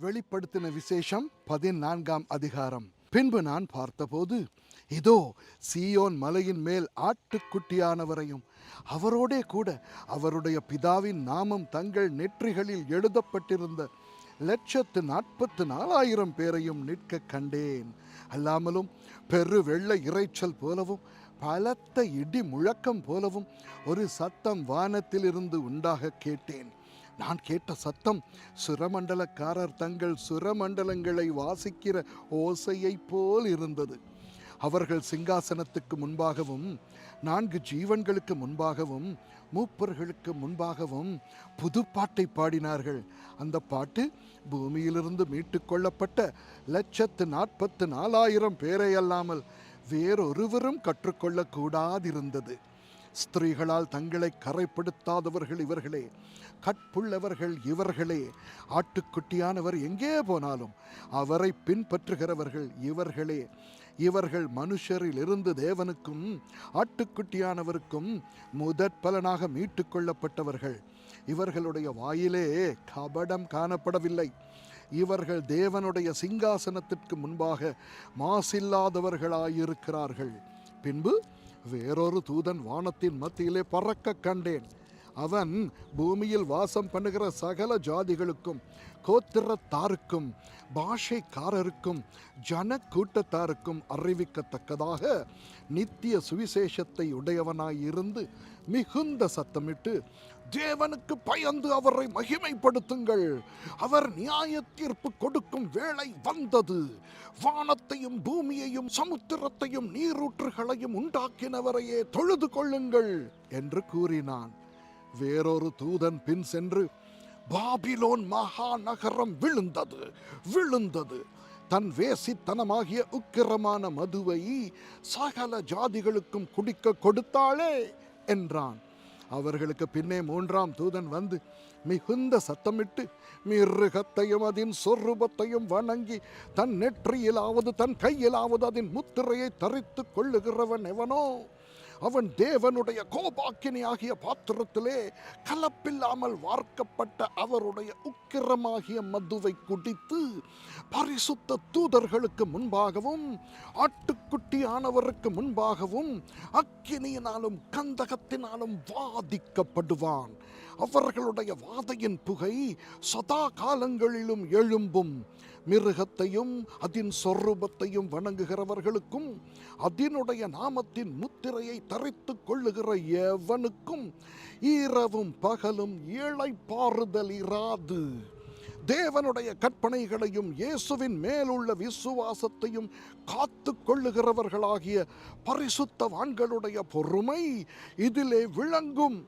வெளிப்படுத்தின விசேஷம் 14ஆம் அதிகாரம். பின்பு நான் பார்த்தபோது, இதோ சீயோன் மலையின் மேல் ஆட்டுக்குட்டியானவரையும் அவரோடே கூட அவருடைய பிதாவின் நாமம் தங்கள் நெற்றிகளில் எழுதப்பட்டிருந்த 144,000 பேரையும் நிற்க கண்டேன். அல்லாமலும் பெரு வெள்ள இரைச்சல் போலவும் பலத்த இடி முழக்கம் போலவும் ஒரு சத்தம் வானத்திலிருந்து உண்டாக கேட்டேன். நான் கேட்ட சத்தம் சுரமண்டலக்காரர் தங்கள் சுரமண்டலங்களை வாசிக்கிற ஓசையை போல் இருந்தது. அவர்கள் சிங்காசனத்துக்கு முன்பாகவும் 4 ஜீவன்களுக்கு முன்பாகவும் மூப்பர்களுக்கு முன்பாகவும் புது பாட்டை பாடினார்கள். அந்த பாட்டு பூமியிலிருந்து மீட்டு கொள்ளப்பட்ட 144,000 பேரை அல்லாமல் வேறொருவரும் கற்றுக்கொள்ளக்கூடாதிருந்தது. ஸ்திரீகளால் தங்களை கரைப்படுத்தாதவர்கள் இவர்களே, கற்புள்ளவர்கள் இவர்களே, ஆட்டுக்குட்டியானவர் எங்கே போனாலும் அவரை பின்பற்றுகிறவர்கள் இவர்களே. இவர்கள் மனுஷரில் இருந்து தேவனுக்கும் ஆட்டுக்குட்டியானவருக்கும் முதற் பலனாக மீட்டு கொள்ளப்பட்டவர்கள். இவர்களுடைய வாயிலே கபடம் காணப்படவில்லை. இவர்கள் தேவனுடைய சிங்காசனத்திற்கு முன்பாக மாசில்லாதவர்களாயிருக்கிறார்கள். பின்பு வேறொரு தூதன் வானத்தின் மத்தியிலே பறக்க கண்டேன். அவன் பூமியில் வாசம் பண்ணுகிற சகல ஜாதிகளுக்கும், கோத்திரத்தாருக்கும், பாஷைக்காரருக்கும், ஜன கூட்டத்தாருக்கும் அறிவிக்கத்தக்கதாக நித்திய சுவிசேஷத்தை உடையவனாயிருந்து மிகுந்த சத்தமிட்டு, தேவனுக்கு பயந்து அவரை மகிமைப்படுத்துங்கள், அவர் நியாய தீர்ப்பு கொடுக்கும் வேளை வந்தது, வானத்தையும் பூமியையும் சமுத்திரத்தையும் நீரூற்றுகளையும் உண்டாக்கினவரையே தொழுது கொள்ளுங்கள் என்று கூறினான். வேறொரு தூதன் பின் சென்று, பாபிலோன் மகா நகரம் விழுந்தது விழுந்தது, தன் வேசித்தனமாகிய உக்கிரமான மதுவை சகல ஜாதிகளுக்கும் குடிக்க கொடுத்தாளே என்றான். அவர்களுக்கு பின்னே 3ஆம் தூதன் வந்து மிகுந்த சத்தமிட்டு, மிருகத்தையும் அதன் சொரூபத்தையும் வணங்கி தன் நெற்றியிலாவது தன் கையிலாவது அதன் முத்திரையை தரித்து கொள்ளுகிறவன் எவனோ அவன் தேவனுடைய கோபாக்கினி ஆகிய பாத்திரத்திலே கலப்பில்லாமல் வார்க்கப்பட்ட அவருடைய உக்கிரமாகிய மதுவை குடித்து பரிசுத்த தூதர்களுக்கு முன்பாகவும் ஆட்டுக்குட்டியானவருக்கு முன்பாகவும் அக்கினியினாலும் கந்தகத்தினாலும் வாதிக்கப்படுவான். அவர்களுடைய வாதையின் புகை சதா காலங்களிலும் எழும்பும். மிருகத்தையும் அதன் சொரூபத்தையும் வணங்குகிறவர்களுக்கும் அதனுடைய நாமத்தின் முத்திரையை தரித்து கொள்ளுகிற எவனுக்கும் இரவும் பகலும் இளைப்பாறுதல் இராது. தேவனுடைய கற்பனைகளையும் இயேசுவின் மேலுள்ள விசுவாசத்தையும் காத்து கொள்ளுகிறவர்களாகிய பரிசுத்தவான்களுடைய பொறுமை இதிலே விளங்கும்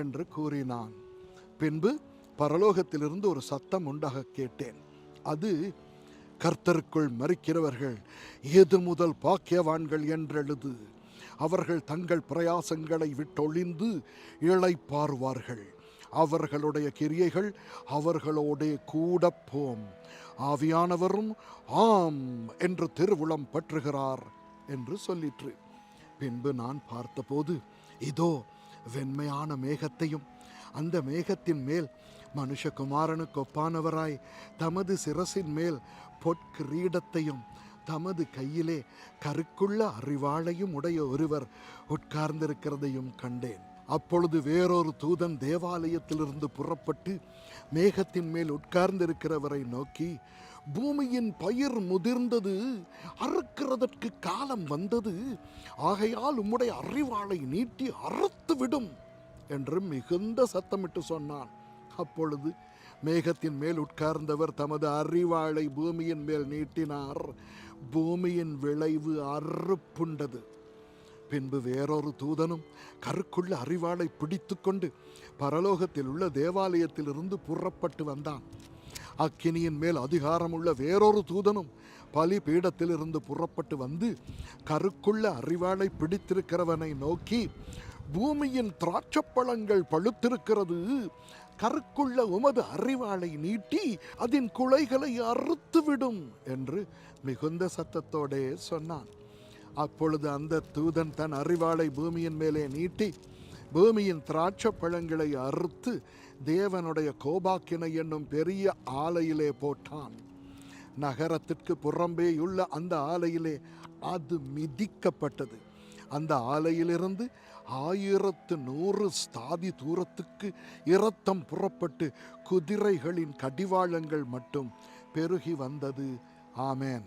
என்று கூறினான். பின்பு பரலோகத்திலிருந்து ஒரு சத்தம் உண்டாக கேட்டேன். அது, கர்த்தருக்குள் மரிக்கிறவர்கள் எது முதல் பாக்கியவான்கள் என்றெழுது, அவர்கள் தங்கள் பிரயாசங்களை விட்டொழிந்து இளைப்பாறுவார்கள், அவர்களுடைய கிரியைகள் அவர்களோடே கூட போம், ஆவியானவரும் ஆம் என்று திருவுளம் பற்றுகிறார் என்று சொல்லிற்று. பின்பு நான் பார்த்தபோது, இதோ வெண்மையான மேகத்தையும் அந்த மேகத்தின் மேல் மனுஷகுமாரனுக்கு ஒப்பானவராய் தமது சிரசின் மேல் பொற்கிரீடத்தையும் தமது கையிலே கருக்குள்ள அறிவாளையும் உடைய ஒருவர் உட்கார்ந்திருக்கிறதையும் கண்டேன். அப்பொழுது வேறொரு தூதன் தேவாலயத்திலிருந்து புறப்பட்டு மேகத்தின் மேல் உட்கார்ந்திருக்கிறவரை நோக்கி, பூமியின் பயிர் முதிர்ந்தது, அறுக்கிறதற்கு காலம் வந்தது, ஆகையால் உம்முடைய அறிவாளை நீட்டி அறுத்து விடும் என்று மிகுந்த சத்தமிட்டு சொன்னான். அப்பொழுது மேகத்தின் மேல் உட்கார்ந்தவர் தமது அறிவாளை பூமியின் மேல் நீட்டினார். பூமியின் விளைவு அறுப்புண்டது. பின்பு வேறொரு தூதனும் கருக்குள்ள அறிவாளை பிடித்து கொண்டு பரலோகத்தில் உள்ள தேவாலயத்திலிருந்து புறப்பட்டு வந்தான். அக்கினியின் மேல் அதிகாரமுள்ள வேறொரு தூதனும் பலிபீடத்திலிருந்து புறப்பட்டு வந்து கருக்குள்ள அறிவாளை பிடித்திருக்கிறவனை நோக்கி, பூமியின் திராட்சப்பழங்கள் பழுத்திருக்கிறது, கருக்குள்ள உமது அறிவாளை நீட்டி அதன் குலைகளை அறுத்துவிடும் என்று மிகுந்த சத்தத்தோடே சொன்னான். அப்பொழுது அந்த தூதன் தன் அறிவாளை பூமியின் மேலே நீட்டி பூமியின் திராட்சை பழங்களை அறுத்து தேவனுடைய கோபாக்கினை என்னும் பெரிய ஆலையிலே போட்டான். நகரத்திற்கு புறம்பேயுள்ள அந்த ஆலையிலே அது மிதிக்கப்பட்டது. அந்த ஆலையிலிருந்து 1100 ஸ்தாதி தூரத்துக்கு இரத்தம் புறப்பட்டு குதிரைகளின் கடிவாளங்கள் மட்டும் பெருகி வந்தது. ஆமேன்.